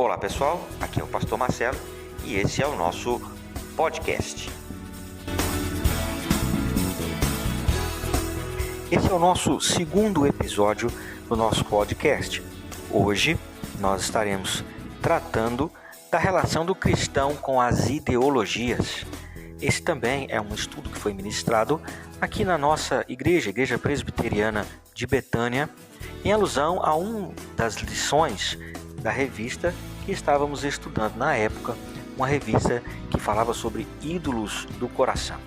Olá pessoal, aqui é o Pastor Marcelo e esse é o nosso podcast. Esse é o nosso segundo episódio do nosso podcast. Hoje nós estaremos tratando da relação do cristão com as ideologias. Esse também é um estudo que foi ministrado aqui na nossa igreja, Igreja Presbiteriana de Betânia, em alusão a uma das lições da revista que estávamos estudando na época, uma revista que falava sobre ídolos do coração.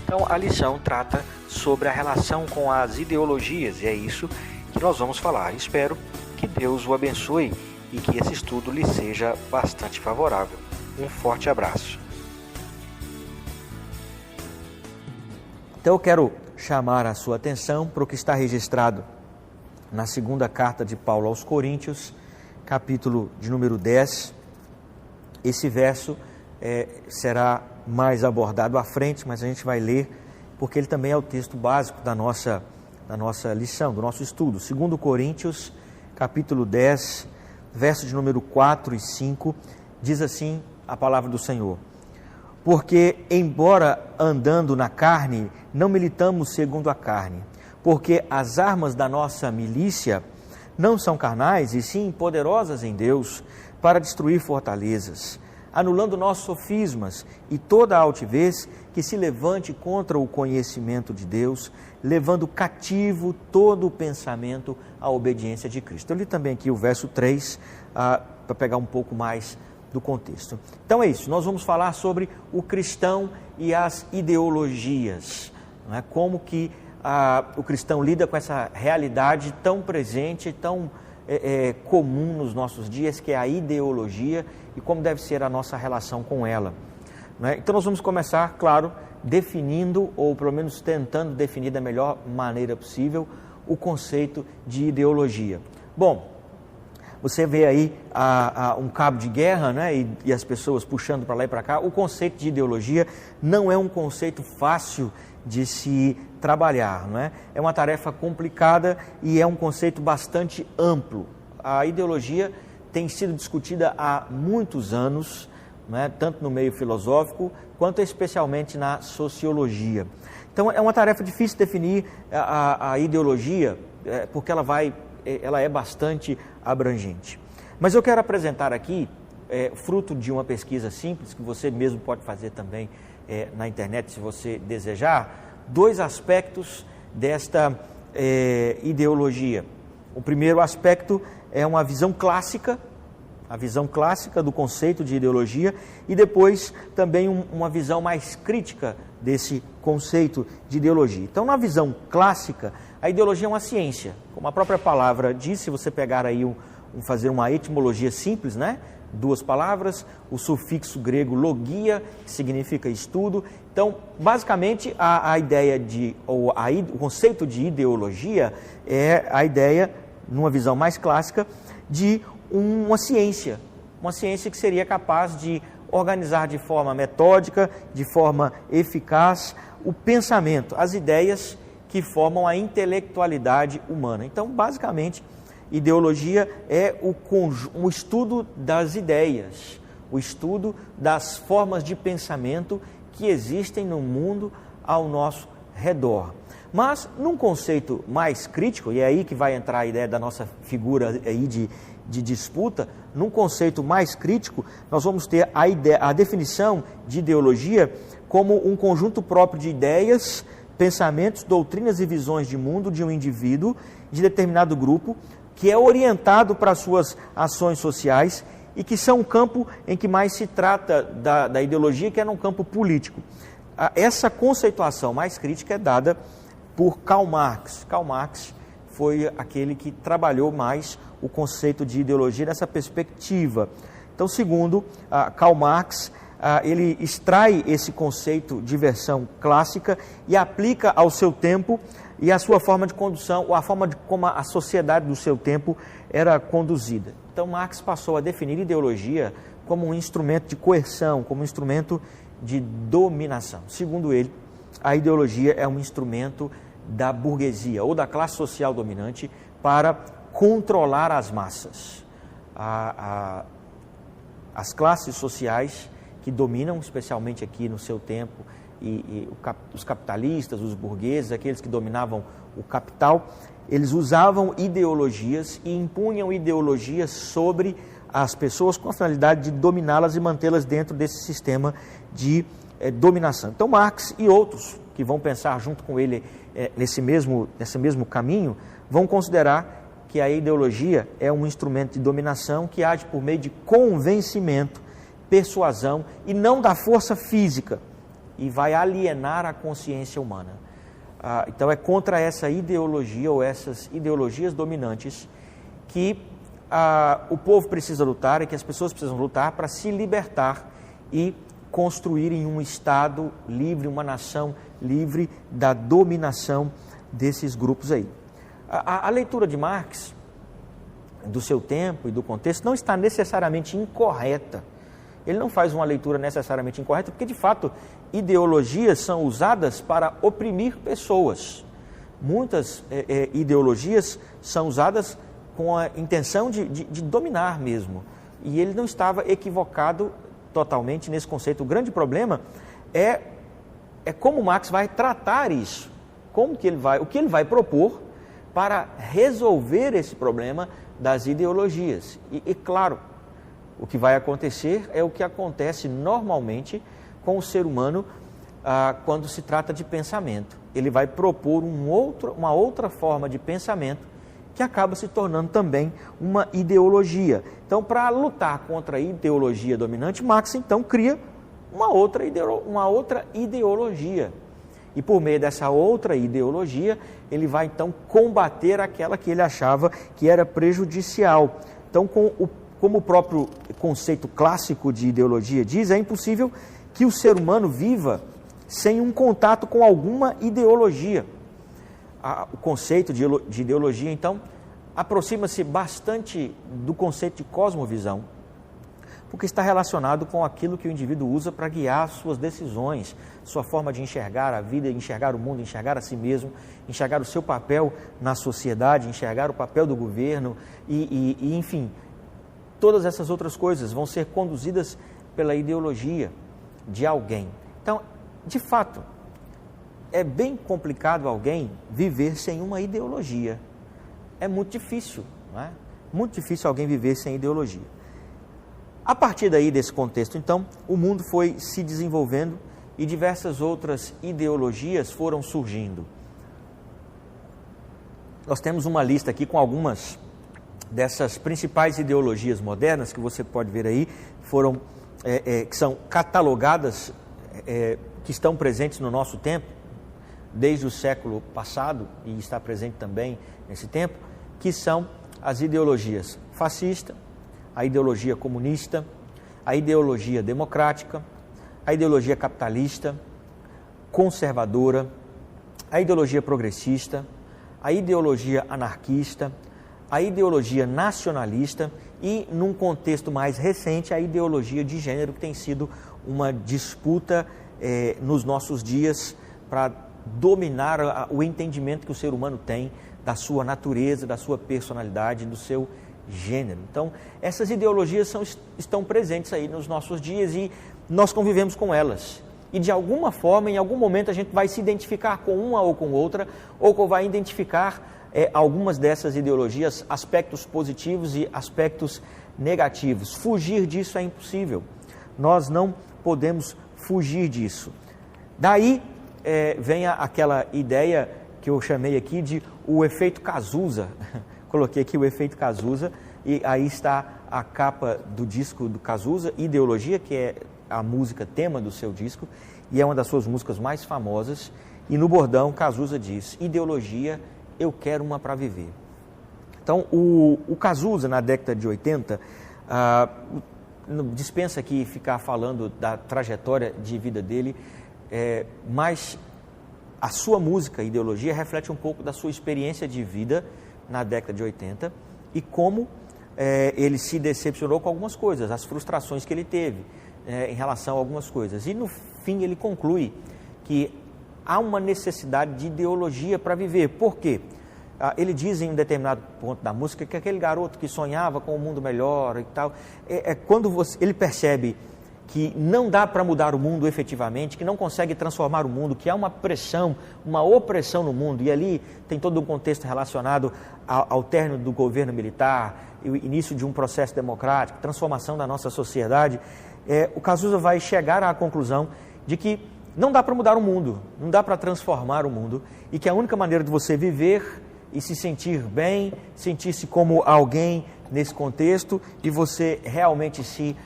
Então a lição trata sobre a relação com as ideologias e é isso que nós vamos falar. Espero que Deus o abençoe e que esse estudo lhe seja bastante favorável. Um forte abraço. Então eu quero chamar a sua atenção para o que está registrado na segunda carta de Paulo aos Coríntios, capítulo de número 10. Esse verso será mais abordado à frente, mas a gente vai ler, porque ele também é o texto básico da nossa lição, do nosso estudo. 2 Coríntios, capítulo 10, verso de número 4 e 5, diz assim a palavra do Senhor: porque, embora andando na carne, não militamos segundo a carne, porque as armas da nossa milícia não são carnais, e sim poderosas em Deus, para destruir fortalezas, anulando nossos sofismas e toda a altivez que se levante contra o conhecimento de Deus, levando cativo todo o pensamento à obediência de Cristo. Eu li também aqui o verso 3, para pegar um pouco mais do contexto. Então é isso, nós vamos falar sobre o cristão e as ideologias, não é? Como que o cristão lida com essa realidade tão presente, tão comum nos nossos dias, que é a ideologia, e como deve ser a nossa relação com ela, não é? Então nós vamos começar, claro, definindo, ou pelo menos tentando definir da melhor maneira possível, o conceito de ideologia. Bom, você vê aí um cabo de guerra, né, e as pessoas puxando para lá e para cá. O conceito de ideologia não é um conceito fácil de se trabalhar, não é? É uma tarefa complicada e é um conceito bastante amplo. A ideologia tem sido discutida há muitos anos, não é? Tanto no meio filosófico quanto especialmente na sociologia. Então é uma tarefa difícil definir a ideologia, porque ela é bastante abrangente. Mas eu quero apresentar aqui, fruto de uma pesquisa simples, que você mesmo pode fazer também na internet, se você desejar, dois aspectos desta ideologia. O primeiro aspecto é uma visão clássica, a visão clássica do conceito de ideologia, e depois também uma visão mais crítica desse conceito de ideologia. Então, na visão clássica, a ideologia é uma ciência, como a própria palavra diz. Se você pegar aí fazer uma etimologia simples, né? Duas palavras, o sufixo grego logia, que significa estudo. Então, basicamente, o conceito de ideologia é a ideia, numa visão mais clássica, de uma ciência que seria capaz de organizar de forma metódica, de forma eficaz, o pensamento, as ideias que formam a intelectualidade humana. Então, basicamente, ideologia é o estudo das ideias, o estudo das formas de pensamento que existem no mundo ao nosso redor. Mas, num conceito mais crítico, e é aí que vai entrar a ideia da nossa figura aí de disputa, num conceito mais crítico, nós vamos ter a definição de ideologia como um conjunto próprio de ideias, pensamentos, doutrinas e visões de mundo de um indivíduo, de determinado grupo, que é orientado para as suas ações sociais e que são um campo em que mais se trata da ideologia, que é num campo político. Essa conceituação mais crítica é dada por Karl Marx. Karl Marx foi aquele que trabalhou mais o conceito de ideologia nessa perspectiva. Então, segundo Karl Marx, ele extrai esse conceito de versão clássica e aplica ao seu tempo e à sua forma de condução, ou a forma de como a sociedade do seu tempo era conduzida. Então, Marx passou a definir ideologia como um instrumento de coerção, como um instrumento de dominação. Segundo ele, a ideologia é um instrumento da burguesia ou da classe social dominante para controlar as massas. as classes sociais que dominam, especialmente aqui no seu tempo, os capitalistas, os burgueses, aqueles que dominavam o capital, eles usavam ideologias e impunham ideologias sobre as pessoas com a finalidade de dominá-las e mantê-las dentro desse sistema de dominação. Então Marx e outros que vão pensar junto com ele nesse mesmo caminho, vão considerar que a ideologia é um instrumento de dominação que age por meio de convencimento, persuasão e não da força física, e vai alienar a consciência humana. Então é contra essa ideologia ou essas ideologias dominantes que o povo precisa lutar e que as pessoas precisam lutar para se libertar e construírem um Estado livre, uma nação livre da dominação desses grupos aí. A leitura de Marx, do seu tempo e do contexto, não está necessariamente incorreta. Ele não faz uma leitura necessariamente incorreta, porque, de fato, ideologias são usadas para oprimir pessoas. Muitas ideologias são usadas com a intenção de dominar mesmo. E ele não estava equivocado totalmente nesse conceito. O grande problema é como Marx vai tratar isso. O que ele vai propor para resolver esse problema das ideologias. E claro, o que vai acontecer é o que acontece normalmente com o ser humano quando se trata de pensamento. Ele vai propor uma outra forma de pensamento que acaba se tornando também uma ideologia. Então, para lutar contra a ideologia dominante, Marx então cria uma outra ideologia. E por meio dessa outra ideologia, ele vai então combater aquela que ele achava que era prejudicial. Então, como o próprio conceito clássico de ideologia diz, é impossível que o ser humano viva sem um contato com alguma ideologia. O conceito de ideologia, então, aproxima-se bastante do conceito de cosmovisão, porque está relacionado com aquilo que o indivíduo usa para guiar suas decisões, sua forma de enxergar a vida, enxergar o mundo, enxergar a si mesmo, enxergar o seu papel na sociedade, enxergar o papel do governo e enfim, todas essas outras coisas vão ser conduzidas pela ideologia de alguém. Então, de fato, é bem complicado alguém viver sem uma ideologia. É muito difícil, não é? Muito difícil alguém viver sem ideologia. A partir daí, desse contexto, então, o mundo foi se desenvolvendo e diversas outras ideologias foram surgindo. Nós temos uma lista aqui com algumas dessas principais ideologias modernas que você pode ver aí, que são catalogadas, que estão presentes no nosso tempo, desde o século passado, e está presente também nesse tempo, que são as ideologias fascista, a ideologia comunista, a ideologia democrática, a ideologia capitalista, conservadora, a ideologia progressista, a ideologia anarquista, a ideologia nacionalista e, num contexto mais recente, a ideologia de gênero, que tem sido uma disputa nos nossos dias para dominar o entendimento que o ser humano tem da sua natureza, da sua personalidade, do seu gênero. Então, essas ideologias estão presentes aí nos nossos dias e nós convivemos com elas. E de alguma forma, em algum momento, a gente vai se identificar com uma ou com outra, ou vai identificar algumas dessas ideologias, aspectos positivos e aspectos negativos. Fugir disso é impossível. Nós não podemos fugir disso. Daí vem aquela ideia que eu chamei aqui de o efeito Cazuza. Coloquei aqui o efeito Cazuza e aí está a capa do disco do Cazuza, Ideologia, que é a música tema do seu disco e é uma das suas músicas mais famosas. E no bordão, Cazuza diz: ideologia, eu quero uma para viver. Então, o Cazuza, na década de 80, dispensa aqui ficar falando da trajetória de vida dele, mas a sua música, Ideologia, reflete um pouco da sua experiência de vida na década de 80 e como ele se decepcionou com algumas coisas, as frustrações que ele teve em relação a algumas coisas. E no fim ele conclui que há uma necessidade de ideologia para viver. Por quê? ele diz em um determinado ponto da música que aquele garoto que sonhava com um mundo melhor e tal, quando ele percebe que não dá para mudar o mundo efetivamente, que não consegue transformar o mundo, que há uma pressão, uma opressão no mundo, e ali tem todo um contexto relacionado ao término do governo militar, o início de um processo democrático, transformação da nossa sociedade, o Cazuza vai chegar à conclusão de que não dá para mudar o mundo, não dá para transformar o mundo, e que a única maneira de você viver e se sentir bem, sentir-se como alguém nesse contexto, e você realmente se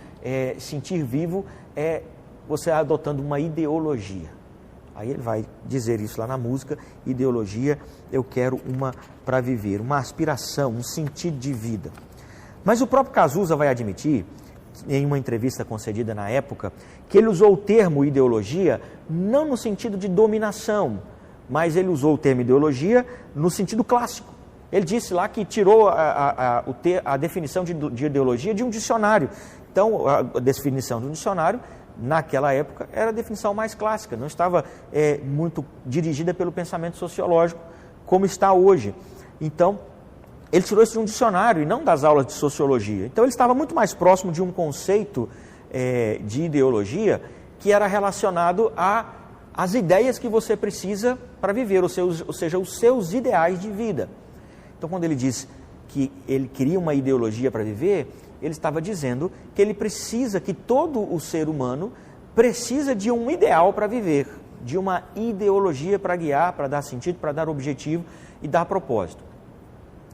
sentir vivo, é você adotando uma ideologia. Aí ele vai dizer isso lá na música, ideologia, eu quero uma para viver, uma aspiração, um sentido de vida. Mas o próprio Cazuza vai admitir, em uma entrevista concedida na época, que ele usou o termo ideologia não no sentido de dominação, mas ele usou o termo ideologia no sentido clássico. Ele disse lá que tirou a definição de ideologia de um dicionário. Então, a definição de um dicionário, naquela época, era a definição mais clássica, não estava muito dirigida pelo pensamento sociológico, como está hoje. Então, ele tirou isso de um dicionário e não das aulas de sociologia. Então, ele estava muito mais próximo de um conceito de ideologia que era relacionado às ideias que você precisa para viver, ou seja, os seus ideais de vida. Então, quando ele diz que ele queria uma ideologia para viver, ele estava dizendo que ele precisa, que todo o ser humano precisa de um ideal para viver, de uma ideologia para guiar, para dar sentido, para dar objetivo e dar propósito.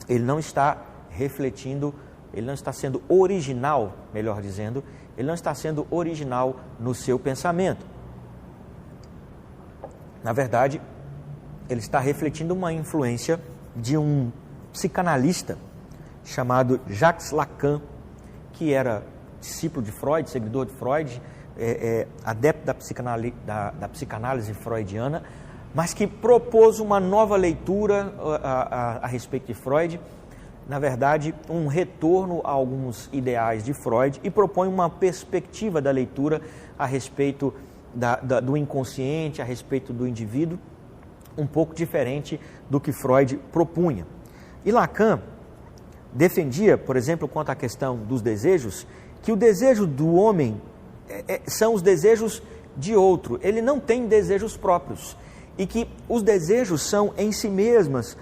Ele não está refletindo, ele não está sendo original, melhor dizendo, ele não está sendo original no seu pensamento. Na verdade, ele está refletindo uma influência de um psicanalista chamado Jacques Lacan, que era discípulo de Freud, seguidor de Freud, adepto da psicanálise freudiana, mas que propôs uma nova leitura a respeito de Freud, na verdade, um retorno a alguns ideais de Freud, e propõe uma perspectiva da leitura a respeito do inconsciente, a respeito do indivíduo, um pouco diferente do que Freud propunha. E Lacan defendia, por exemplo, quanto à questão dos desejos, que o desejo do homem são os desejos de outro, ele não tem desejos próprios, e que os desejos são em si mesmos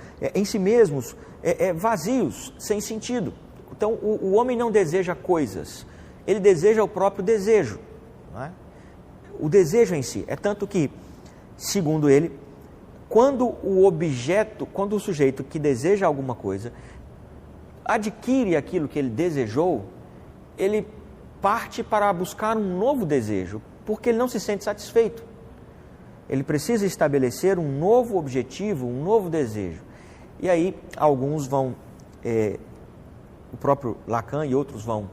vazios, sem sentido. Então, o homem não deseja coisas, ele deseja o próprio desejo, não é? O desejo em si, é tanto que, segundo ele, quando o sujeito que deseja alguma coisa adquire aquilo que ele desejou, ele parte para buscar um novo desejo, porque ele não se sente satisfeito. Ele precisa estabelecer um novo objetivo, um novo desejo. E aí alguns vão, o próprio Lacan e outros vão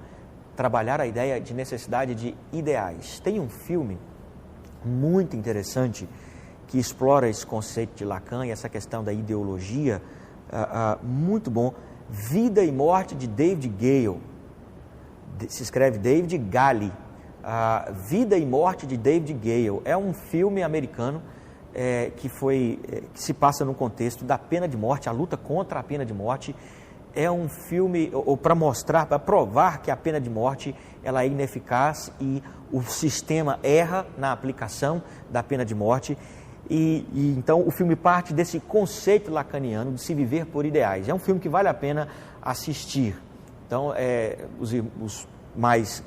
trabalhar a ideia de necessidade de ideais. Tem um filme muito interessante que explora esse conceito de Lacan e essa questão da ideologia, muito bom, Vida e Morte de David Gale, se escreve David Gale, Vida e Morte de David Gale, é um filme americano que se passa no contexto da pena de morte, a luta contra a pena de morte. É um filme para provar que a pena de morte ela é ineficaz e o sistema erra na aplicação da pena de morte. E então o filme parte desse conceito lacaniano de se viver por ideais. É um filme que vale a pena assistir. Então, os mais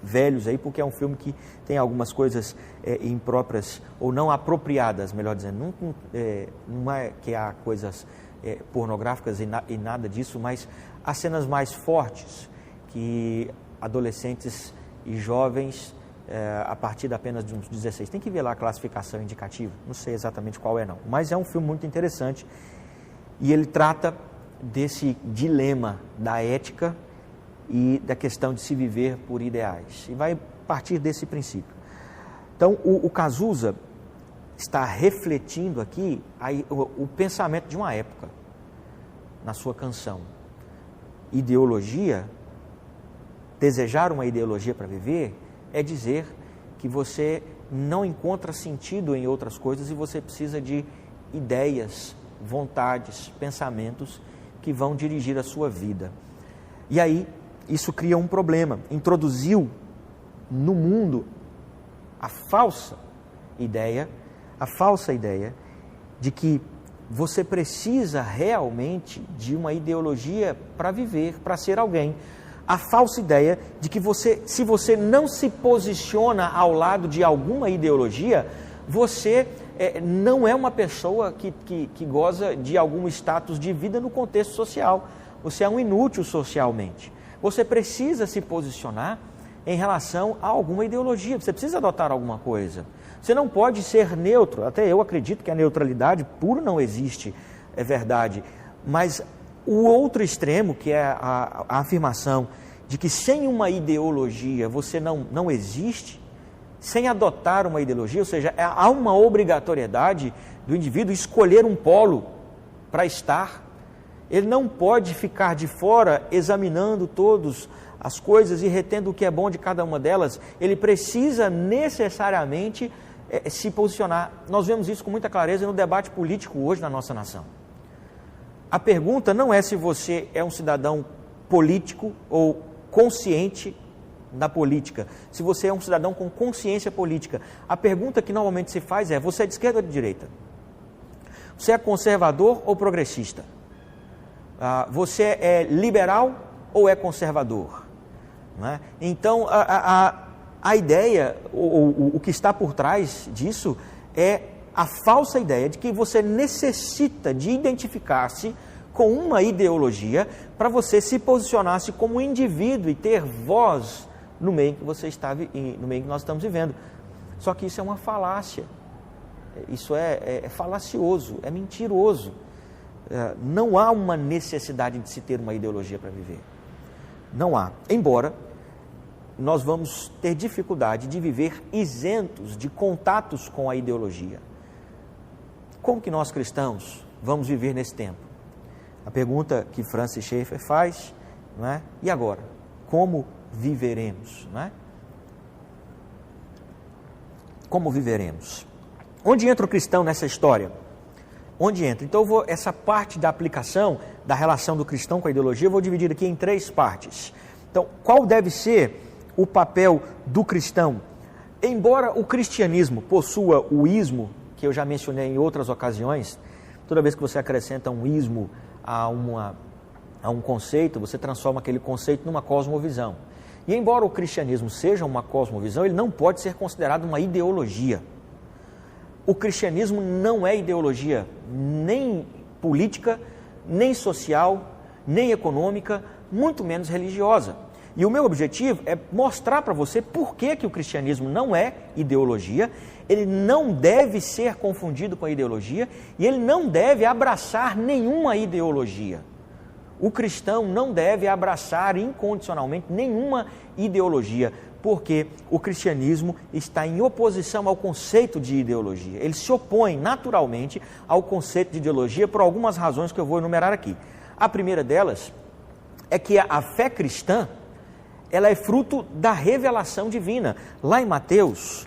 velhos aí, porque é um filme que tem algumas coisas impróprias ou não apropriadas, melhor dizendo. Não é que há coisas pornográficas e nada disso, mas há cenas mais fortes que adolescentes e jovens a partir apenas de uns 16. Tem que ver lá a classificação indicativa, não sei exatamente qual é não, mas é um filme muito interessante e ele trata desse dilema da ética e da questão de se viver por ideais, e vai partir desse princípio. Então, o Cazuza está refletindo aqui o pensamento de uma época, na sua canção. Ideologia, desejar uma ideologia para viver, é dizer que você não encontra sentido em outras coisas e você precisa de ideias vontades, pensamentos que vão dirigir a sua vida. E aí, isso cria um problema. Introduziu no mundo a falsa ideia de que você precisa realmente de uma ideologia para viver, para ser alguém. A falsa ideia de que se você não se posiciona ao lado de alguma ideologia, você não é uma pessoa que goza de algum status de vida no contexto social. Você é um inútil socialmente. Você precisa se posicionar em relação a alguma ideologia, você precisa adotar alguma coisa. Você não pode ser neutro, até eu acredito que a neutralidade pura não existe, é verdade, mas o outro extremo, que é a afirmação de que sem uma ideologia você não existe, sem adotar uma ideologia, ou seja, há uma obrigatoriedade do indivíduo escolher um polo para estar. Ele não pode ficar de fora examinando todas as coisas e retendo o que é bom de cada uma delas. Ele precisa necessariamente se posicionar. Nós vemos isso com muita clareza no debate político hoje na nossa nação. A pergunta não é se você é um cidadão político ou consciente da política, se você é um cidadão com consciência política. A pergunta que normalmente se faz é: você é de esquerda ou de direita? Você é conservador ou progressista? Você é liberal ou é conservador? Né? Então, a ideia, o que está por trás disso é a falsa ideia de que você necessita de identificar-se com uma ideologia para você se posicionar-se como indivíduo e ter voz no meio que você está, no meio que nós estamos vivendo. Só que isso é uma falácia, isso é falacioso, é mentiroso. Não há uma necessidade de se ter uma ideologia para viver. Não há. Embora nós vamos ter dificuldade de viver isentos de contatos com a ideologia. Como que nós cristãos vamos viver nesse tempo? A pergunta que Francis Schaeffer faz, não é? E agora? Como viveremos? Não é? Como viveremos? Onde entra o cristão nessa história? Onde entra? Então essa parte da aplicação da relação do cristão com a ideologia eu vou dividir aqui em 3 partes. Então, qual deve ser o papel do cristão? Embora o cristianismo possua o ismo, que eu já mencionei em outras ocasiões, toda vez que você acrescenta um ismo a um conceito, você transforma aquele conceito numa cosmovisão. E embora o cristianismo seja uma cosmovisão, ele não pode ser considerado uma ideologia. O cristianismo não é ideologia, nem política, nem social, nem econômica, muito menos religiosa. E o meu objetivo é mostrar para você por que o cristianismo não é ideologia, ele não deve ser confundido com a ideologia e ele não deve abraçar nenhuma ideologia. O cristão não deve abraçar incondicionalmente nenhuma ideologia, porque o cristianismo está em oposição ao conceito de ideologia. Ele se opõe naturalmente ao conceito de ideologia por algumas razões que eu vou enumerar aqui. A primeira delas é que a fé cristã, ela é fruto da revelação divina. Lá em Mateus,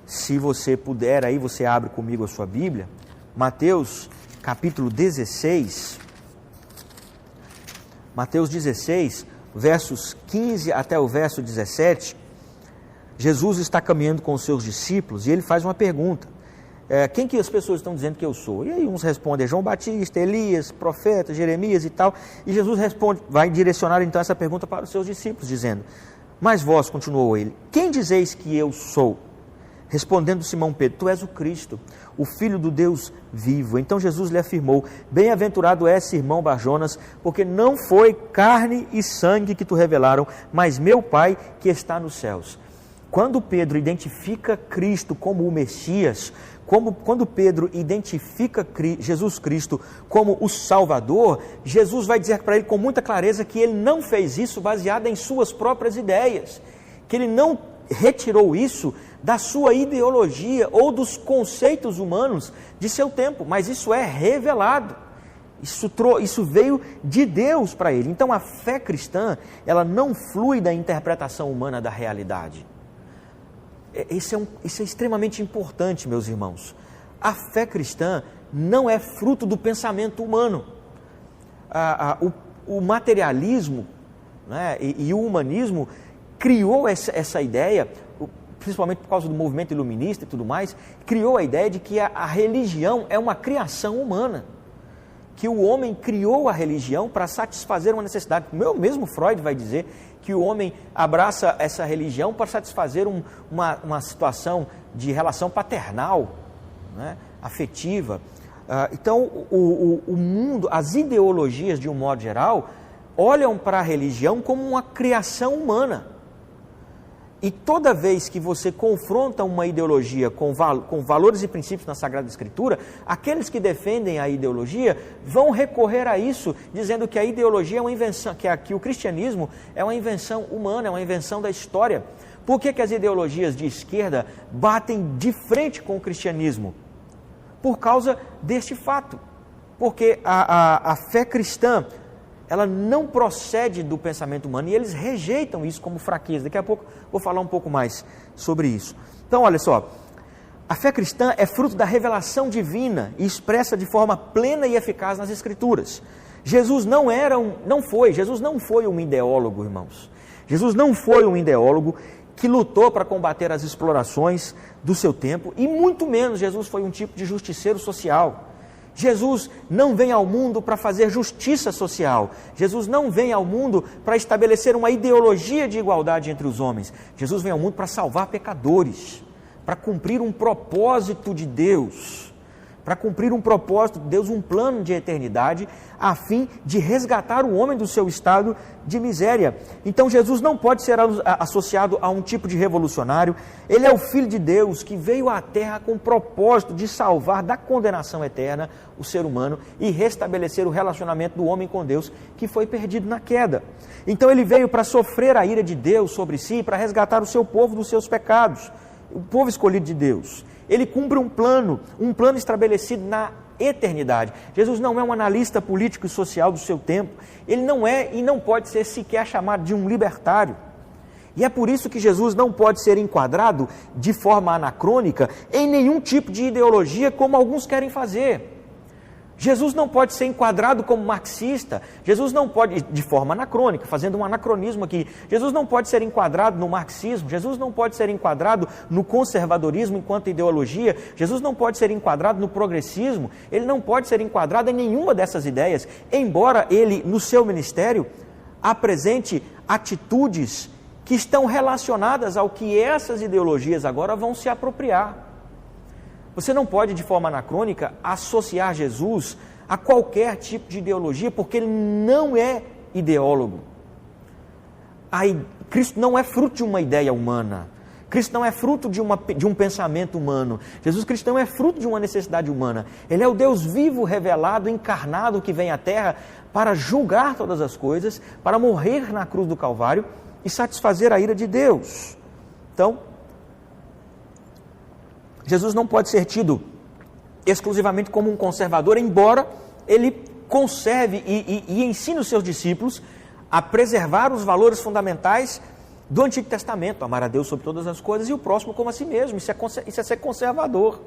se você puder, aí você abre comigo a sua Bíblia, Mateus capítulo 16, Mateus 16, versos 15 até o verso 17, Jesus está caminhando com os seus discípulos e ele faz uma pergunta: quem que as pessoas estão dizendo que eu sou? E aí uns respondem: João Batista, Elias, profeta, Jeremias e tal. E Jesus responde, vai direcionar então essa pergunta para os seus discípulos, dizendo: mas vós, continuou ele, quem dizeis que eu sou? Respondendo Simão Pedro: tu és o Cristo, o Filho do Deus vivo. Então Jesus lhe afirmou: bem-aventurado és, Simão Barjonas, porque não foi carne e sangue que tu revelaram, mas meu Pai que está nos céus. Quando Pedro identifica Cristo como o Messias, quando Pedro identifica Jesus Cristo como o Salvador, Jesus vai dizer para ele com muita clareza que ele não fez isso baseado em suas próprias ideias, que ele não retirou isso da sua ideologia ou dos conceitos humanos de seu tempo, mas isso é revelado, isso veio de Deus para ele. Então a fé cristã, ela não flui da interpretação humana da realidade. Isso é extremamente importante, meus irmãos. A fé cristã não é fruto do pensamento humano. O materialismo, né, e o humanismo criou essa ideia, principalmente por causa do movimento iluminista e tudo mais, criou a ideia de que a religião é uma criação humana, que o homem criou a religião para satisfazer uma necessidade. Mesmo Freud vai dizer que o homem abraça essa religião para satisfazer uma situação de relação paternal, né, afetiva. Então, o mundo, as ideologias de um modo geral, olham para a religião como uma criação humana. E toda vez que você confronta uma ideologia com valores e princípios na Sagrada Escritura, aqueles que defendem a ideologia vão recorrer a isso, dizendo que a ideologia é uma invenção, que o cristianismo é uma invenção humana, é uma invenção da história. Por que as ideologias de esquerda batem de frente com o cristianismo? Por causa deste fato. Porque a fé cristã, ela não procede do pensamento humano e eles rejeitam isso como fraqueza. Daqui a pouco vou falar um pouco mais sobre isso. Então, olha só, a fé cristã é fruto da revelação divina e expressa de forma plena e eficaz nas Escrituras. Jesus não foi um ideólogo, irmãos. Jesus não foi um ideólogo que lutou para combater as explorações do seu tempo e muito menos Jesus foi um tipo de justiceiro social. Jesus não vem ao mundo para fazer justiça social. Jesus não vem ao mundo para estabelecer uma ideologia de igualdade entre os homens. Jesus vem ao mundo para salvar pecadores, para cumprir um propósito de Deus, um plano de eternidade, a fim de resgatar o homem do seu estado de miséria. Então Jesus não pode ser associado a um tipo de revolucionário. Ele é o Filho de Deus que veio à Terra com o propósito de salvar da condenação eterna o ser humano e restabelecer o relacionamento do homem com Deus que foi perdido na queda. Então ele veio para sofrer a ira de Deus sobre si, para resgatar o seu povo dos seus pecados, o povo escolhido de Deus. Ele cumpre um plano estabelecido na eternidade. Jesus não é um analista político e social do seu tempo. Ele não é e não pode ser sequer chamado de um libertário. E é por isso que Jesus não pode ser enquadrado de forma anacrônica em nenhum tipo de ideologia como alguns querem fazer. Jesus não pode ser enquadrado como marxista, Jesus não pode, de forma anacrônica, fazendo um anacronismo aqui, Jesus não pode ser enquadrado no marxismo, Jesus não pode ser enquadrado no conservadorismo enquanto ideologia, Jesus não pode ser enquadrado no progressismo, ele não pode ser enquadrado em nenhuma dessas ideias, embora ele, no seu ministério, apresente atitudes que estão relacionadas ao que essas ideologias agora vão se apropriar. Você não pode, de forma anacrônica, associar Jesus a qualquer tipo de ideologia, porque ele não é ideólogo. Cristo não é fruto de uma ideia humana. Cristo não é fruto de um pensamento humano. Jesus Cristo não é fruto de uma necessidade humana. Ele é o Deus vivo, revelado, encarnado, que vem à Terra para julgar todas as coisas, para morrer na cruz do Calvário e satisfazer a ira de Deus. Então, Jesus não pode ser tido exclusivamente como um conservador, embora ele conserve e ensine os seus discípulos a preservar os valores fundamentais do Antigo Testamento, amar a Deus sobre todas as coisas e o próximo como a si mesmo. Isso é ser conservador.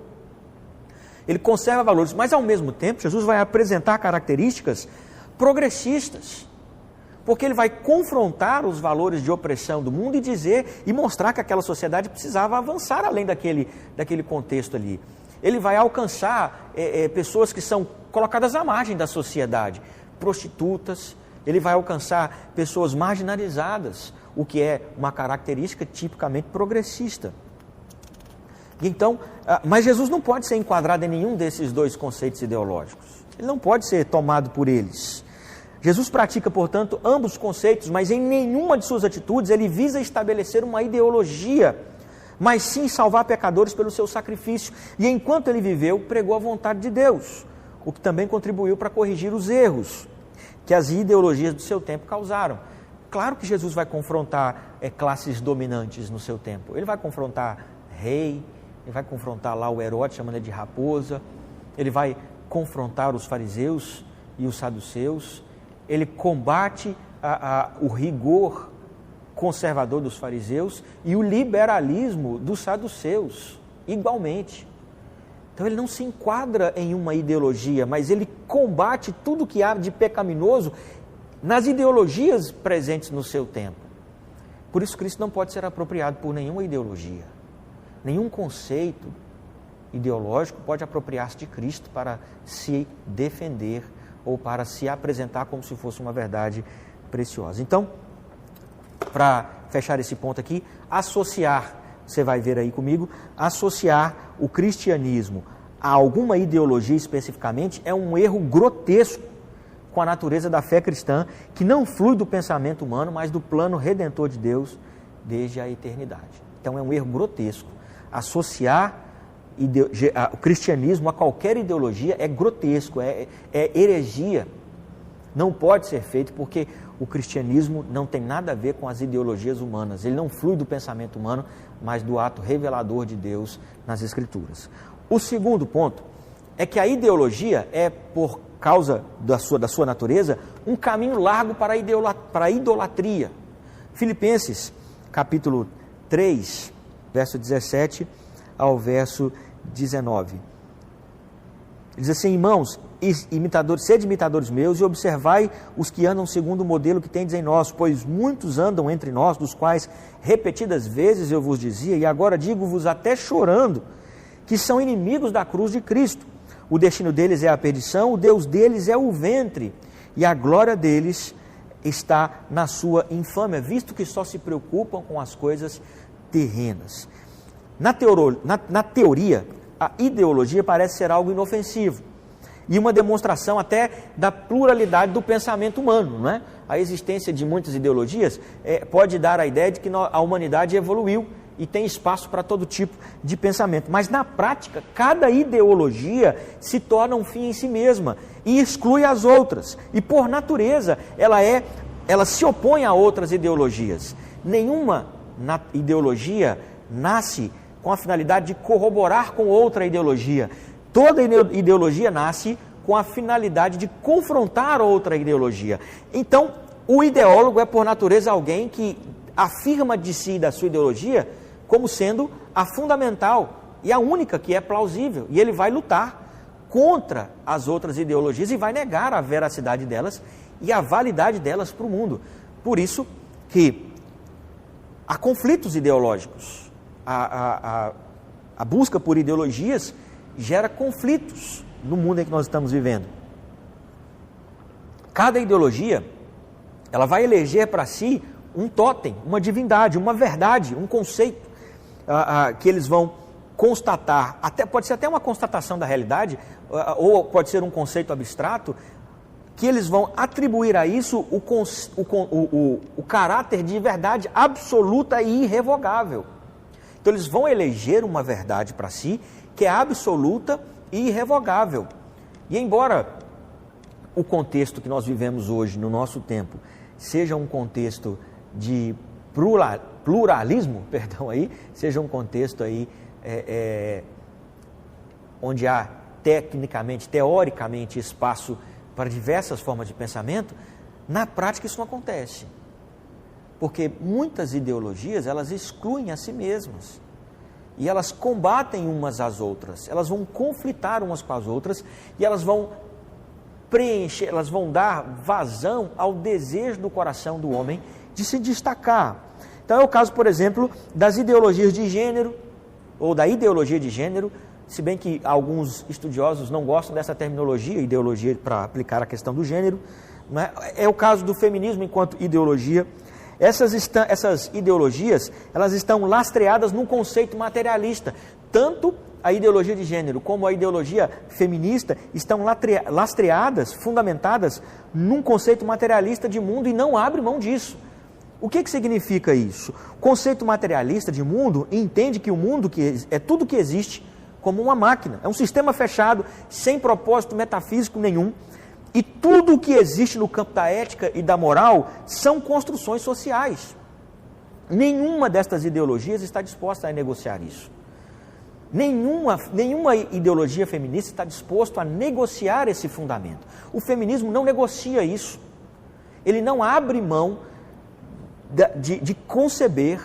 Ele conserva valores, mas ao mesmo tempo Jesus vai apresentar características progressistas, porque ele vai confrontar os valores de opressão do mundo e mostrar que aquela sociedade precisava avançar além daquele contexto ali. Ele vai alcançar pessoas que são colocadas à margem da sociedade, prostitutas, ele vai alcançar pessoas marginalizadas, o que é uma característica tipicamente progressista. Então, mas Jesus não pode ser enquadrado em nenhum desses dois conceitos ideológicos, ele não pode ser tomado por eles. Jesus pratica, portanto, ambos os conceitos, mas em nenhuma de suas atitudes ele visa estabelecer uma ideologia, mas sim salvar pecadores pelo seu sacrifício. E enquanto ele viveu, pregou a vontade de Deus, o que também contribuiu para corrigir os erros que as ideologias do seu tempo causaram. Claro que Jesus vai confrontar classes dominantes no seu tempo. Ele vai confrontar rei, ele vai confrontar lá o Herodes, chamando ele de raposa, ele vai confrontar os fariseus e os saduceus. Ele combate o rigor conservador dos fariseus e o liberalismo dos saduceus, igualmente. Então ele não se enquadra em uma ideologia, mas ele combate tudo que há de pecaminoso nas ideologias presentes no seu tempo. Por isso Cristo não pode ser apropriado por nenhuma ideologia. Nenhum conceito ideológico pode apropriar-se de Cristo para se defender ou para se apresentar como se fosse uma verdade preciosa. Então, para fechar esse ponto aqui, associar, você vai ver aí comigo, associar o cristianismo a alguma ideologia especificamente é um erro grotesco com a natureza da fé cristã, que não flui do pensamento humano, mas do plano redentor de Deus desde a eternidade. Então é um erro grotesco. Associar o cristianismo a qualquer ideologia é grotesco, é heresia. Não pode ser feito porque o cristianismo não tem nada a ver com as ideologias humanas. Ele não flui do pensamento humano, mas do ato revelador de Deus nas Escrituras. O segundo ponto é que a ideologia é, por causa da sua natureza, um caminho largo para a idolatria. Filipenses, capítulo 3, verso 17 ao verso 19. Diz assim: irmãos, sede imitadores meus e observai os que andam segundo o modelo que tendes em nós, pois muitos andam entre nós, dos quais repetidas vezes eu vos dizia, e agora digo-vos até chorando, que são inimigos da cruz de Cristo. O destino deles é a perdição, o Deus deles é o ventre, e a glória deles está na sua infâmia, visto que só se preocupam com as coisas terrenas. Na teoria, a ideologia parece ser algo inofensivo e uma demonstração até da pluralidade do pensamento humano, não é? A existência de muitas ideologias pode dar a ideia de que a humanidade evoluiu e tem espaço para todo tipo de pensamento. Mas na prática, cada ideologia se torna um fim em si mesma e exclui as outras. E por natureza, ela se opõe a outras ideologias. Nenhuma ideologia nasce com a finalidade de corroborar com outra ideologia. Toda ideologia nasce com a finalidade de confrontar outra ideologia. Então, o ideólogo é por natureza alguém que afirma de si e da sua ideologia como sendo a fundamental e a única que é plausível. E ele vai lutar contra as outras ideologias e vai negar a veracidade delas e a validade delas para o mundo. Por isso que há conflitos ideológicos. A busca por ideologias gera conflitos no mundo em que nós estamos vivendo. Cada ideologia, ela vai eleger para si um tótem, uma divindade, uma verdade, um conceito que eles vão constatar, pode ser até uma constatação da realidade, ou pode ser um conceito abstrato, que eles vão atribuir a isso o caráter de verdade absoluta e irrevogável. Então eles vão eleger uma verdade para si, que é absoluta e irrevogável. E embora o contexto que nós vivemos hoje, no nosso tempo, seja um contexto de pluralismo, seja um contexto aí onde há teoricamente espaço para diversas formas de pensamento, na prática isso não acontece. Porque muitas ideologias, elas excluem a si mesmas. E elas combatem umas às outras. Elas vão conflitar umas com as outras e elas vão preencher, elas vão dar vazão ao desejo do coração do homem de se destacar. Então é o caso, por exemplo, das ideologias de gênero, ou da ideologia de gênero, se bem que alguns estudiosos não gostam dessa terminologia, ideologia para aplicar a questão do gênero, né? É o caso do feminismo enquanto ideologia. Essas ideologias, elas estão lastreadas num conceito materialista. Tanto a ideologia de gênero como a ideologia feminista estão lastreadas, fundamentadas num conceito materialista de mundo e não abre mão disso. O que significa isso? O conceito materialista de mundo entende que o mundo é tudo que existe como uma máquina, é um sistema fechado, sem propósito metafísico nenhum, e tudo o que existe no campo da ética e da moral são construções sociais. Nenhuma destas ideologias está disposta a negociar isso. Nenhuma ideologia feminista está disposta a negociar esse fundamento. O feminismo não negocia isso. Ele não abre mão de conceber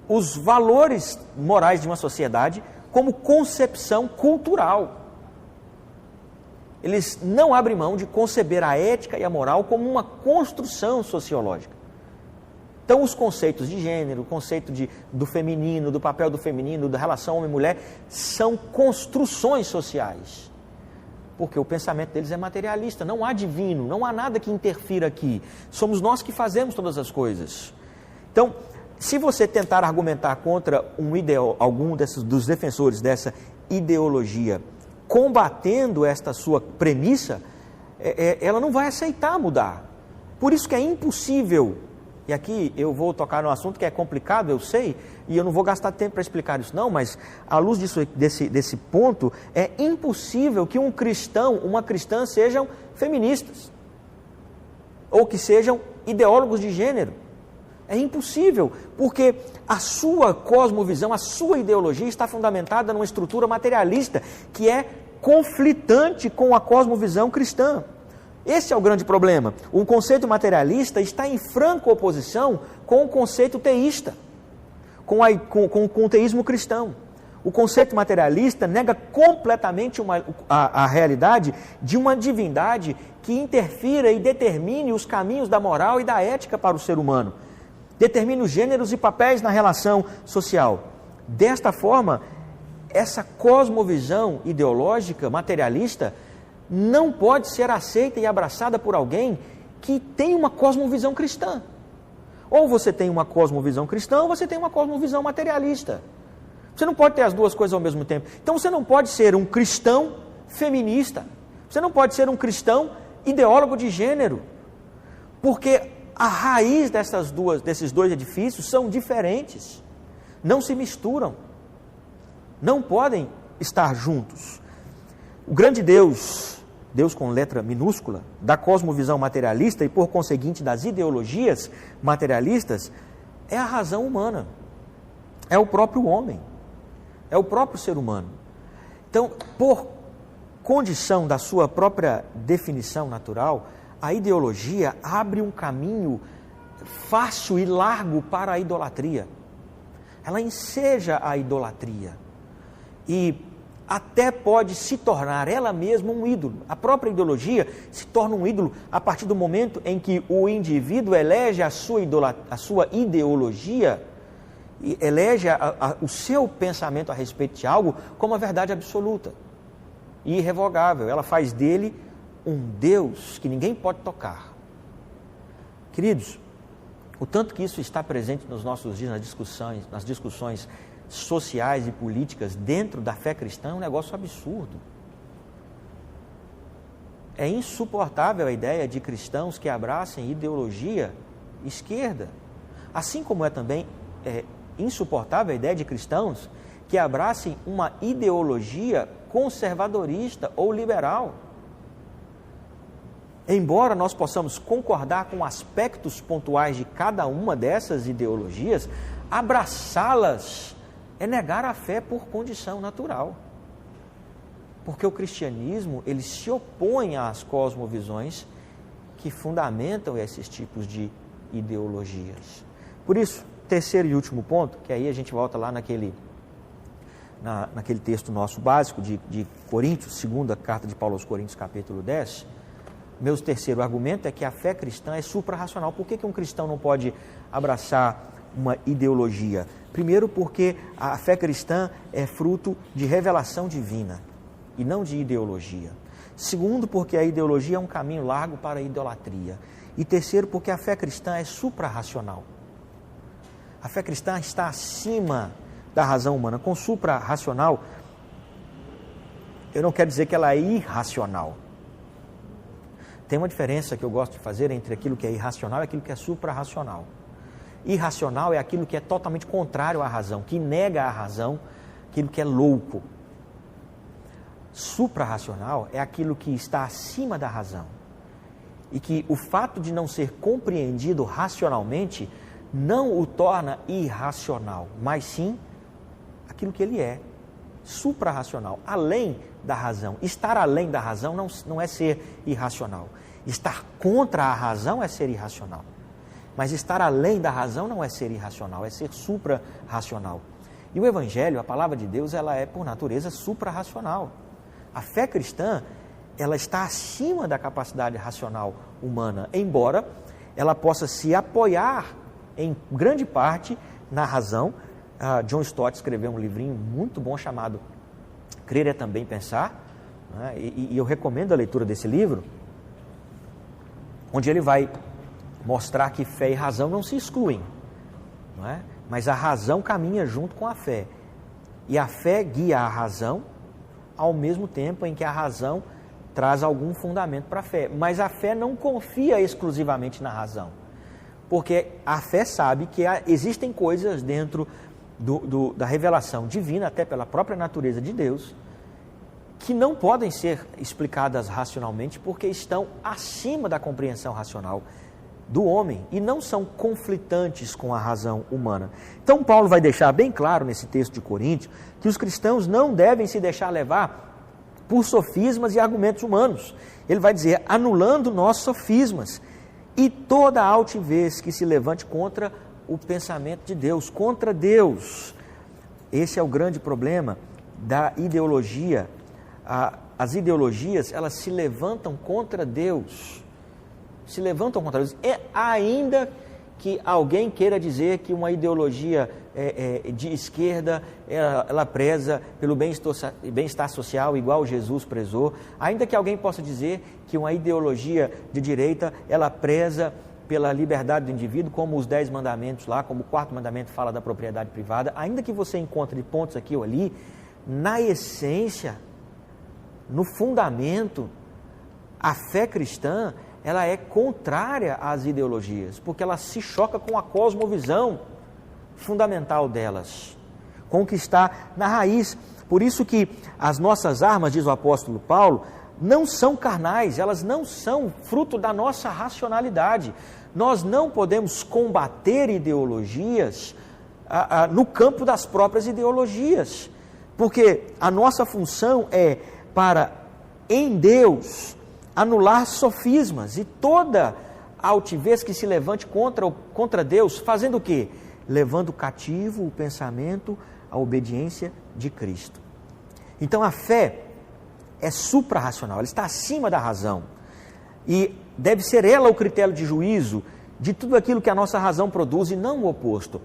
os valores morais de uma sociedade como concepção cultural. Eles não abrem mão de conceber a ética e a moral como uma construção sociológica. Então, os conceitos de gênero, o conceito do feminino, do papel do feminino, da relação homem-mulher, são construções sociais. Porque o pensamento deles é materialista, não há divino, não há nada que interfira aqui. Somos nós que fazemos todas as coisas. Então, se você tentar argumentar contra algum dos defensores dessa ideologia, combatendo esta sua premissa, ela não vai aceitar mudar. Por isso que é impossível, e aqui eu vou tocar num assunto que é complicado, eu sei, e eu não vou gastar tempo para explicar isso não, mas à luz desse ponto, é impossível que um cristão, uma cristã sejam feministas, ou que sejam ideólogos de gênero. É impossível, porque a sua cosmovisão, a sua ideologia está fundamentada numa estrutura materialista que é conflitante com a cosmovisão cristã. Esse é o grande problema. O conceito materialista está em franca oposição com o conceito teísta, com o teísmo cristão. O conceito materialista nega completamente a realidade de uma divindade que interfira e determine os caminhos da moral e da ética para o ser humano. Determine os gêneros e papéis na relação social. Desta forma, essa cosmovisão ideológica, materialista, não pode ser aceita e abraçada por alguém que tem uma cosmovisão cristã. Ou você tem uma cosmovisão cristã, ou você tem uma cosmovisão materialista. Você não pode ter as duas coisas ao mesmo tempo. Então você não pode ser um cristão feminista. Você não pode ser um cristão ideólogo de gênero. Porque a raiz desses dois edifícios são diferentes, não se misturam, não podem estar juntos. O grande Deus com letra minúscula, da cosmovisão materialista e por conseguinte das ideologias materialistas, é a razão humana, é o próprio homem, é o próprio ser humano. Então, por condição da sua própria definição natural, a ideologia abre um caminho fácil e largo para a idolatria. Ela enseja a idolatria e até pode se tornar ela mesma um ídolo. A própria ideologia se torna um ídolo a partir do momento em que o indivíduo elege a sua ideologia, e elege o seu pensamento a respeito de algo como a verdade absoluta e irrevogável. Ela faz dele um Deus que ninguém pode tocar. Queridos, o tanto que isso está presente nos nossos dias, nas discussões sociais e políticas dentro da fé cristã, é um negócio absurdo. É insuportável a ideia de cristãos que abracem ideologia esquerda, assim como é também insuportável a ideia de cristãos que abracem uma ideologia conservadorista ou liberal. Embora nós possamos concordar com aspectos pontuais de cada uma dessas ideologias, abraçá-las é negar a fé por condição natural. Porque o cristianismo, ele se opõe às cosmovisões que fundamentam esses tipos de ideologias. Por isso, terceiro e último ponto, que aí a gente volta lá naquele texto nosso básico de Coríntios, segunda carta de Paulo aos Coríntios, capítulo 10, meu terceiro argumento é que a fé cristã é suprarracional. Por que um cristão não pode abraçar uma ideologia? Primeiro, porque a fé cristã é fruto de revelação divina e não de ideologia. Segundo, porque a ideologia é um caminho largo para a idolatria. E terceiro, porque a fé cristã é suprarracional. A fé cristã está acima da razão humana. Com suprarracional, eu não quero dizer que ela é irracional. Tem uma diferença que eu gosto de fazer entre aquilo que é irracional e aquilo que é suprarracional. Irracional é aquilo que é totalmente contrário à razão, que nega a razão, aquilo que é louco. Suprarracional é aquilo que está acima da razão e que o fato de não ser compreendido racionalmente não o torna irracional, mas sim aquilo que ele é, suprarracional, além da razão. Estar além da razão não é ser irracional. Estar contra a razão é ser irracional. Mas estar além da razão não é ser irracional, é ser suprarracional. E o Evangelho, a palavra de Deus, ela é por natureza suprarracional. A fé cristã, ela está acima da capacidade racional humana, embora ela possa se apoiar em grande parte na razão. John Stott escreveu um livrinho muito bom chamado Crer é Também Pensar, né? E eu recomendo a leitura desse livro, onde ele vai mostrar que fé e razão não se excluem, não é? Mas a razão caminha junto com a fé, e a fé guia a razão ao mesmo tempo em que a razão traz algum fundamento para a fé, mas a fé não confia exclusivamente na razão, porque a fé sabe que existem coisas dentro da revelação divina, até pela própria natureza de Deus, que não podem ser explicadas racionalmente porque estão acima da compreensão racional do homem e não são conflitantes com a razão humana. Então Paulo vai deixar bem claro nesse texto de Coríntios que os cristãos não devem se deixar levar por sofismas e argumentos humanos. Ele vai dizer, anulando nossos sofismas e toda altivez que se levante contra o pensamento de Deus, contra Deus. Esse é o grande problema da ideologia. As ideologias, elas se levantam contra Deus. Se levantam contra Deus. Ainda que alguém queira dizer que uma ideologia de esquerda, ela preza pelo bem-estar social igual Jesus prezou, ainda que alguém possa dizer que uma ideologia de direita, ela preza pela liberdade do indivíduo, como os 10 mandamentos lá, como o 4º mandamento fala da propriedade privada, ainda que você encontre pontos aqui ou ali, na essência, no fundamento, a fé cristã, ela é contrária às ideologias, porque ela se choca com a cosmovisão fundamental delas, com o que está na raiz. Por isso que as nossas armas, diz o apóstolo Paulo, não são carnais, elas não são fruto da nossa racionalidade. Nós não podemos combater ideologias no campo das próprias ideologias, porque a nossa função é para, em Deus, anular sofismas e toda altivez que se levante contra Deus, fazendo o quê? Levando cativo o pensamento à obediência de Cristo. Então a fé é suprarracional, ela está acima da razão. E deve ser ela o critério de juízo de tudo aquilo que a nossa razão produz e não o oposto.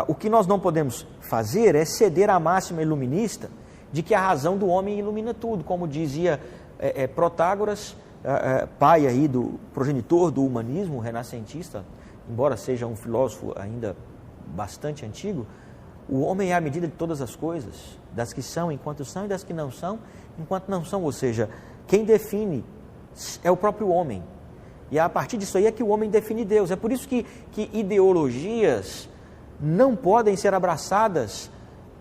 O que nós não podemos fazer é ceder à máxima iluminista de que a razão do homem ilumina tudo, como dizia Protágoras, pai aí do progenitor do humanismo renascentista, embora seja um filósofo ainda bastante antigo. O homem é a medida de todas as coisas, das que são enquanto são e das que não são enquanto não são, ou seja, quem define é o próprio homem, e a partir disso aí é que o homem define Deus. É por isso que ideologias não podem ser abraçadas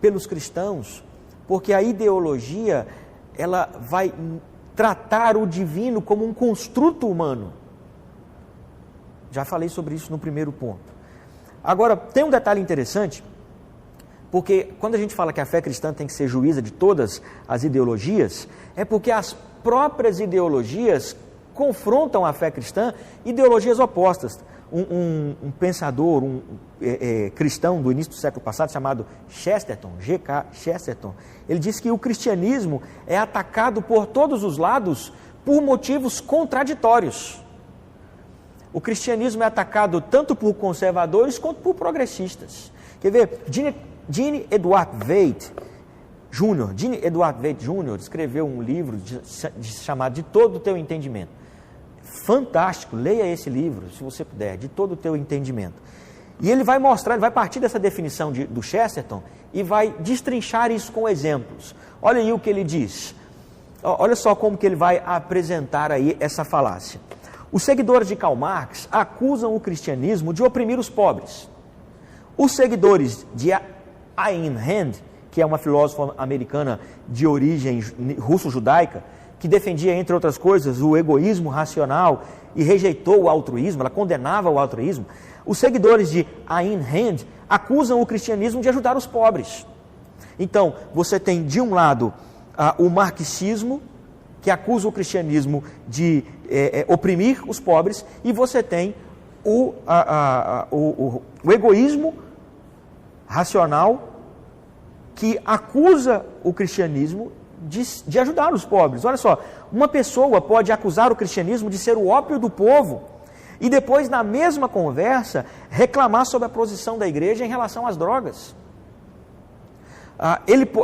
pelos cristãos, porque a ideologia, ela vai tratar o divino como um construto humano. Já falei sobre isso no primeiro ponto. Agora, tem um detalhe interessante, porque quando a gente fala que a fé cristã tem que ser juíza de todas as ideologias, é porque as próprias ideologias confrontam a fé cristã, ideologias opostas. Um pensador, cristão do início do século passado, chamado Chesterton, G.K. Chesterton, ele disse que o cristianismo é atacado por todos os lados por motivos contraditórios. O cristianismo é atacado tanto por conservadores quanto por progressistas. Quer ver? Gene Edward Waite Jr. escreveu um livro chamado De Todo o Teu Entendimento. Fantástico, leia esse livro, se você puder, De Todo o Teu Entendimento. E ele vai mostrar, ele vai partir dessa definição do Chesterton e vai destrinchar isso com exemplos. Olha aí o que ele diz. Olha só como que ele vai apresentar aí essa falácia. Os seguidores de Karl Marx acusam o cristianismo de oprimir os pobres. Os seguidores de Ayn Rand, que é uma filósofa americana de origem russo-judaica, que defendia, entre outras coisas, o egoísmo racional e rejeitou o altruísmo, ela condenava o altruísmo. Os seguidores de Ayn Rand acusam o cristianismo de ajudar os pobres. Então, você tem, de um lado, o marxismo, que acusa o cristianismo de oprimir os pobres, e você tem o egoísmo racional que acusa o cristianismo de ajudar os pobres. Olha só, uma pessoa pode acusar o cristianismo de ser o ópio do povo e depois, na mesma conversa, reclamar sobre a posição da igreja em relação às drogas.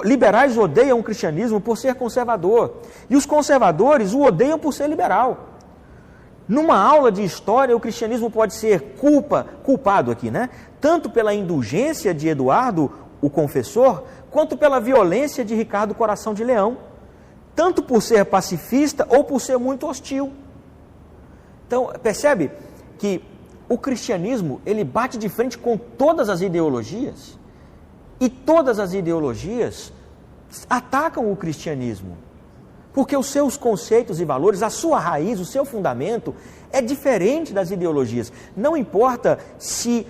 Liberais odeiam o cristianismo por ser conservador e os conservadores o odeiam por ser liberal. Numa aula de história, o cristianismo pode ser culpado aqui, né? Tanto pela indulgência de Eduardo, o confessor, quanto pela violência de Ricardo Coração de Leão, tanto por ser pacifista ou por ser muito hostil. Então, percebe que o cristianismo, ele bate de frente com todas as ideologias, e todas as ideologias atacam o cristianismo, porque os seus conceitos e valores, a sua raiz, o seu fundamento é diferente das ideologias. Não importa se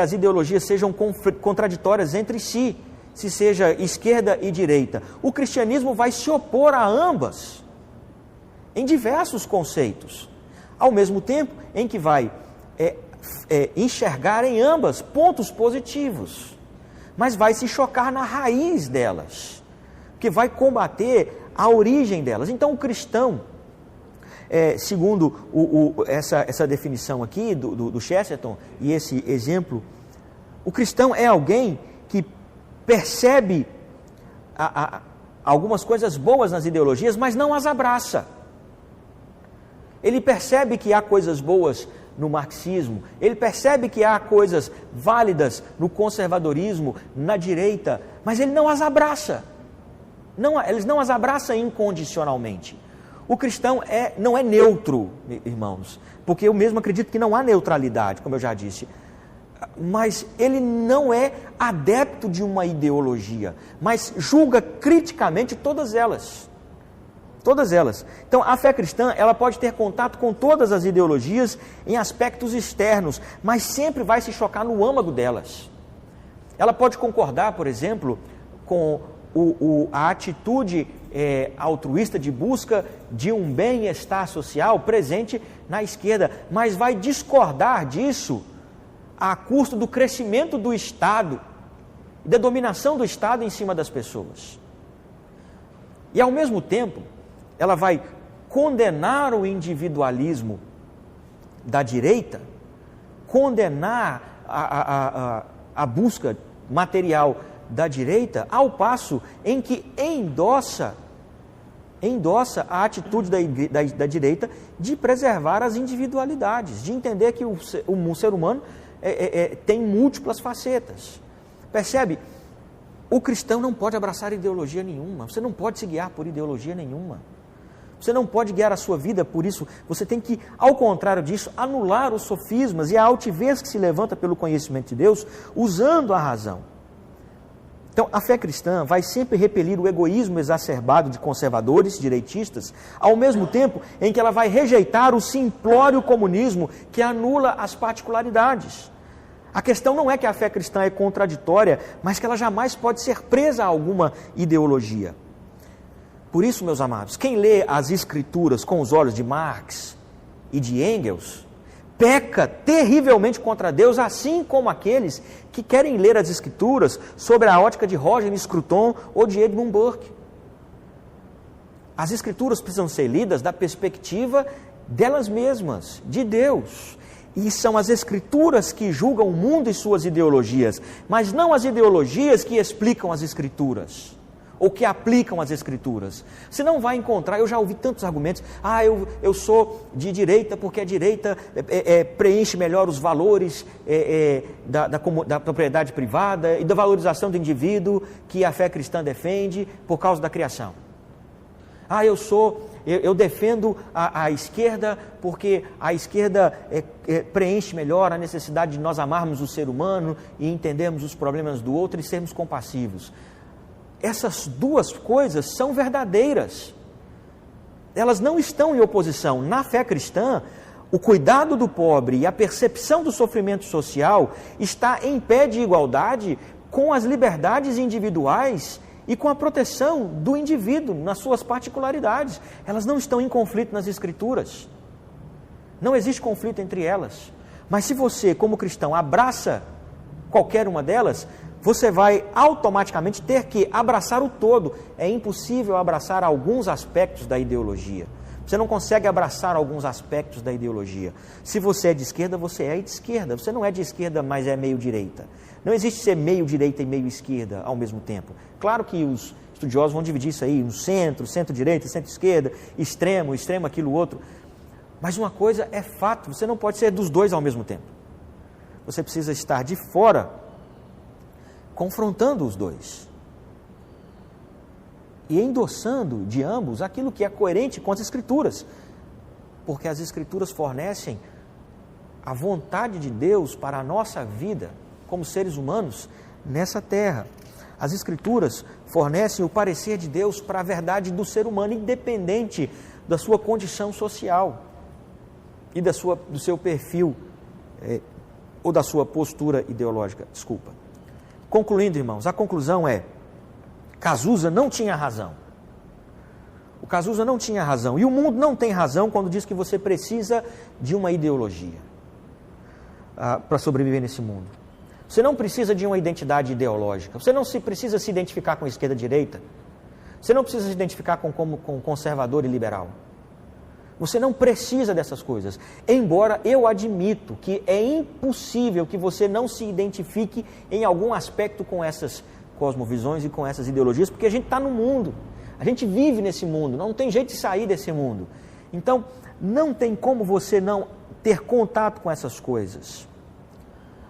as ideologias sejam contraditórias entre si, se seja esquerda e direita. O cristianismo vai se opor a ambas, em diversos conceitos, ao mesmo tempo em que vai enxergar em ambas pontos positivos, mas vai se chocar na raiz delas, que vai combater a origem delas. Então o cristão, segundo essa definição aqui do Chesterton e esse exemplo, o cristão é alguém que percebe algumas coisas boas nas ideologias, mas não as abraça. Ele percebe que há coisas boas no marxismo, ele percebe que há coisas válidas no conservadorismo, na direita, mas ele não as abraça. Eles não as abraçam incondicionalmente. O cristão não é neutro, irmãos, porque eu mesmo acredito que não há neutralidade, como eu já disse, mas ele não é adepto de uma ideologia, mas julga criticamente todas elas. Todas elas. Então, a fé cristã, ela pode ter contato com todas as ideologias em aspectos externos, mas sempre vai se chocar no âmago delas. Ela pode concordar, por exemplo, com a atitude altruísta de busca de um bem-estar social presente na esquerda, mas vai discordar disso a custo do crescimento do Estado e da dominação do Estado em cima das pessoas. E, ao mesmo tempo, ela vai condenar o individualismo da direita, condenar a busca material da direita, ao passo em que endossa a atitude da direita de preservar as individualidades, de entender que o ser humano tem múltiplas facetas. Percebe? O cristão não pode abraçar ideologia nenhuma, você não pode se guiar por ideologia nenhuma. Você não pode guiar a sua vida por isso. Você tem que, ao contrário disso, anular os sofismas e a altivez que se levanta pelo conhecimento de Deus, usando a razão. Então, a fé cristã vai sempre repelir o egoísmo exacerbado de conservadores, direitistas, ao mesmo tempo em que ela vai rejeitar o simplório comunismo que anula as particularidades. A questão não é que a fé cristã é contraditória, mas que ela jamais pode ser presa a alguma ideologia. Por isso, meus amados, quem lê as Escrituras com os olhos de Marx e de Engels, peca terrivelmente contra Deus, assim como aqueles que querem ler as Escrituras sobre a ótica de Roger Scruton ou de Edmund Burke. As Escrituras precisam ser lidas da perspectiva delas mesmas, de Deus. E são as Escrituras que julgam o mundo e suas ideologias, mas não as ideologias que explicam as Escrituras, ou que aplicam as Escrituras. Você não vai encontrar, eu já ouvi tantos argumentos, eu sou de direita porque a direita preenche melhor os valores da propriedade privada e da valorização do indivíduo que a fé cristã defende por causa da criação. Eu defendo a esquerda porque a esquerda preenche melhor a necessidade de nós amarmos o ser humano e entendermos os problemas do outro e sermos compassivos. Essas duas coisas são verdadeiras. Elas não estão em oposição. Na fé cristã, o cuidado do pobre e a percepção do sofrimento social está em pé de igualdade com as liberdades individuais e com a proteção do indivíduo nas suas particularidades. Elas não estão em conflito nas Escrituras. Não existe conflito entre elas. Mas se você, como cristão, abraça qualquer uma delas, você vai automaticamente ter que abraçar o todo. É impossível abraçar alguns aspectos da ideologia. Você não consegue abraçar alguns aspectos da ideologia. Se você é de esquerda, você é de esquerda. Você não é de esquerda, mas é meio direita. Não existe ser meio direita e meio esquerda ao mesmo tempo. Claro que os estudiosos vão dividir isso aí no centro, centro-direita, centro-esquerda, extremo, extremo, aquilo, outro. Mas uma coisa é fato, você não pode ser dos dois ao mesmo tempo. Você precisa estar de fora, confrontando os dois. E endossando de ambos aquilo que é coerente com as Escrituras. Porque as Escrituras fornecem a vontade de Deus para a nossa vida, como seres humanos, nessa terra. As Escrituras fornecem o parecer de Deus para a verdade do ser humano, independente da sua condição social e do seu perfil ou da sua postura ideológica. Desculpa. Concluindo, irmãos, a conclusão é: Cazuza não tinha razão. O Cazuza não tinha razão. E o mundo não tem razão quando diz que você precisa de uma ideologia para sobreviver nesse mundo. Você não precisa de uma identidade ideológica. Você não precisa se identificar com esquerda e direita. Você não precisa se identificar com conservador e liberal. Você não precisa dessas coisas. Embora eu admito que é impossível que você não se identifique em algum aspecto com essas cosmovisões e com essas ideologias, porque a gente está no mundo, a gente vive nesse mundo, não tem jeito de sair desse mundo. Então, não tem como você não ter contato com essas coisas.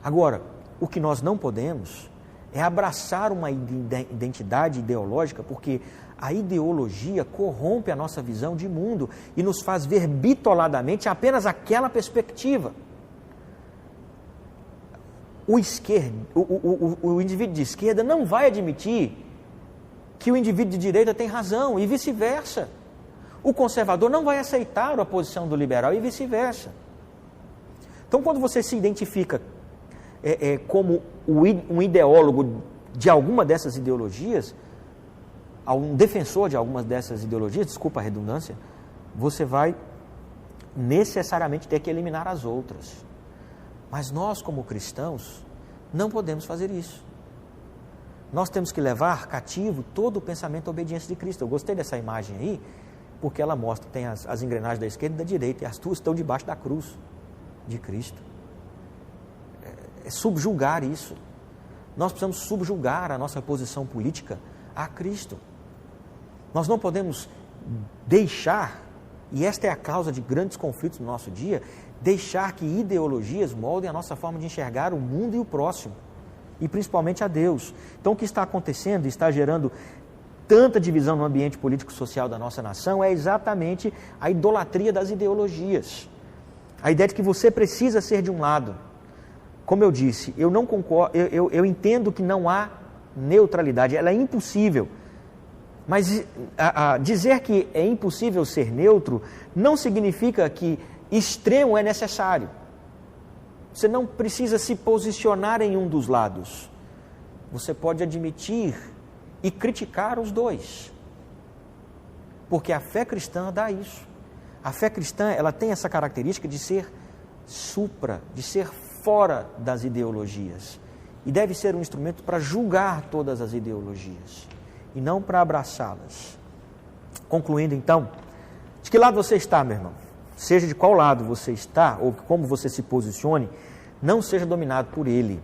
Agora, o que nós não podemos é abraçar uma identidade ideológica, porque a ideologia corrompe a nossa visão de mundo e nos faz ver bitoladamente apenas aquela perspectiva. O indivíduo de esquerda não vai admitir que o indivíduo de direita tem razão e vice-versa. O conservador não vai aceitar a posição do liberal e vice-versa. Então, quando você se identifica como um ideólogo de alguma dessas ideologias, um defensor de algumas dessas ideologias, desculpa a redundância, você vai necessariamente ter que eliminar as outras. Mas nós, como cristãos, não podemos fazer isso. Nós temos que levar cativo todo o pensamento à obediência de Cristo. Eu gostei dessa imagem aí, porque ela mostra que tem as engrenagens da esquerda e da direita, e as duas estão debaixo da cruz de Cristo. É subjugar isso. Nós precisamos subjugar a nossa posição política a Cristo. Nós não podemos deixar, e esta é a causa de grandes conflitos no nosso dia, deixar que ideologias moldem a nossa forma de enxergar o mundo e o próximo, e principalmente a Deus. Então, o que está acontecendo e está gerando tanta divisão no ambiente político-social da nossa nação é exatamente a idolatria das ideologias. A ideia de que você precisa ser de um lado. Como eu disse, eu não concordo, eu entendo que não há neutralidade, ela é impossível. Mas dizer que é impossível ser neutro não significa que extremo é necessário. Você não precisa se posicionar em um dos lados. Você pode admitir e criticar os dois. Porque a fé cristã dá isso. A fé cristã, ela tem essa característica de ser supra, de ser fora das ideologias. E deve ser um instrumento para julgar todas as ideologias e não para abraçá-las. Concluindo então, de que lado você está, meu irmão? Seja de qual lado você está, ou como você se posicione, não seja dominado por ele.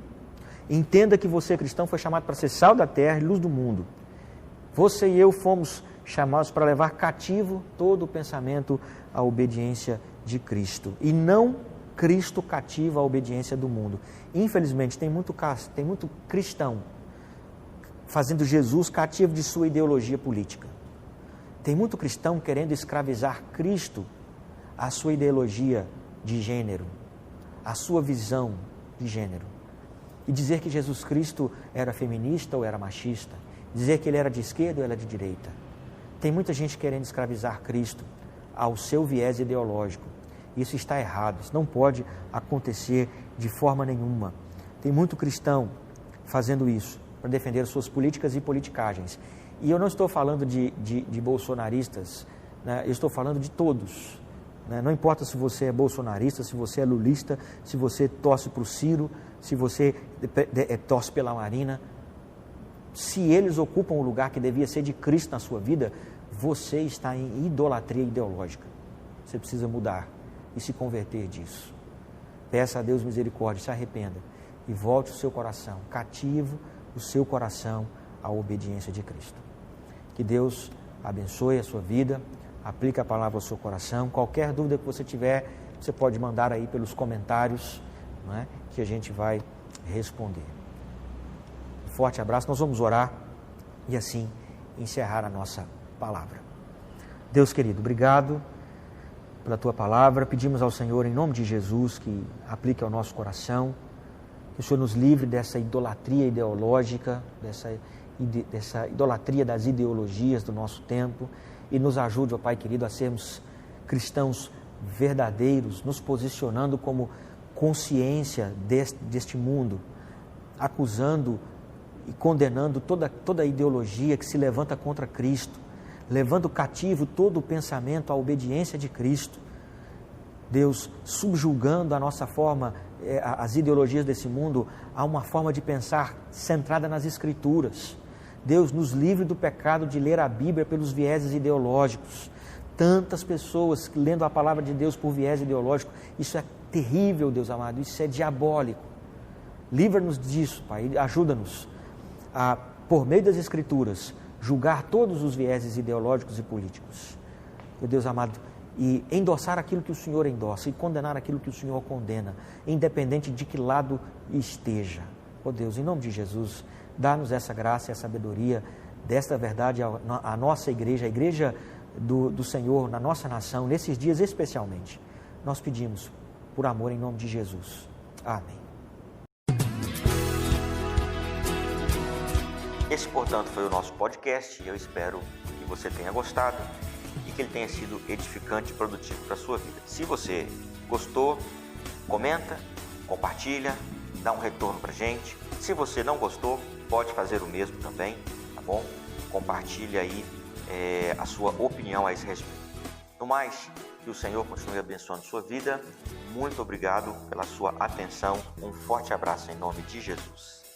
Entenda que você, cristão, foi chamado para ser sal da terra e luz do mundo. Você e eu fomos chamados para levar cativo todo o pensamento à obediência de Cristo. E não Cristo cativo à obediência do mundo. Infelizmente, tem muito cristão fazendo Jesus cativo de sua ideologia política. Tem muito cristão querendo escravizar Cristo à sua ideologia de gênero, à sua visão de gênero. E dizer que Jesus Cristo era feminista ou era machista. Dizer que ele era de esquerda ou era de direita. Tem muita gente querendo escravizar Cristo ao seu viés ideológico. Isso está errado, isso não pode acontecer de forma nenhuma. Tem muito cristão fazendo isso para defender suas políticas e politicagens. E eu não estou falando de bolsonaristas, né? Eu estou falando de todos. Né? Não importa se você é bolsonarista, se você é lulista, se você torce para o Ciro, se você torce pela Marina, se eles ocupam o lugar que devia ser de Cristo na sua vida, você está em idolatria ideológica. Você precisa mudar e se converter disso. Peça a Deus misericórdia, se arrependa e volte o seu coração, cativo o seu coração à obediência de Cristo. Que Deus abençoe a sua vida, aplique a palavra ao seu coração. Qualquer dúvida que você tiver, você pode mandar aí pelos comentários, não é? Que a gente vai responder. Um forte abraço, nós vamos orar e assim encerrar a nossa palavra. Deus querido, obrigado pela tua palavra. Pedimos ao Senhor, em nome de Jesus, que aplique ao nosso coração, que o Senhor nos livre dessa idolatria ideológica, dessa idolatria das ideologias do nosso tempo e nos ajude, ó Pai querido, a sermos cristãos verdadeiros, nos posicionando como consciência deste mundo, acusando e condenando toda a ideologia que se levanta contra Cristo, levando cativo todo o pensamento à obediência de Cristo. Deus, subjugando a nossa forma, as ideologias desse mundo, a uma forma de pensar centrada nas Escrituras. Deus, nos livre do pecado de ler a Bíblia pelos vieses ideológicos. Tantas pessoas lendo a palavra de Deus por viés ideológico, isso é terrível, Deus amado, isso é diabólico. Livra-nos disso, Pai, ajuda-nos a, por meio das Escrituras, julgar todos os vieses ideológicos e políticos. Meu Deus amado, e endossar aquilo que o Senhor endossa e condenar aquilo que o Senhor condena, independente de que lado esteja. Ó Deus, em nome de Jesus, dá-nos essa graça e a sabedoria desta verdade à nossa igreja, a igreja do Senhor, na nossa nação, nesses dias especialmente. Nós pedimos por amor em nome de Jesus. Amém. Esse, portanto, foi o nosso podcast e eu espero que você tenha gostado e que ele tenha sido edificante e produtivo para a sua vida. Se você gostou, comenta, compartilha, dá um retorno para a gente. Se você não gostou, pode fazer o mesmo também, tá bom? Compartilha aí a sua opinião a esse respeito. No mais, que o Senhor continue abençoando sua vida. Muito obrigado pela sua atenção. Um forte abraço em nome de Jesus.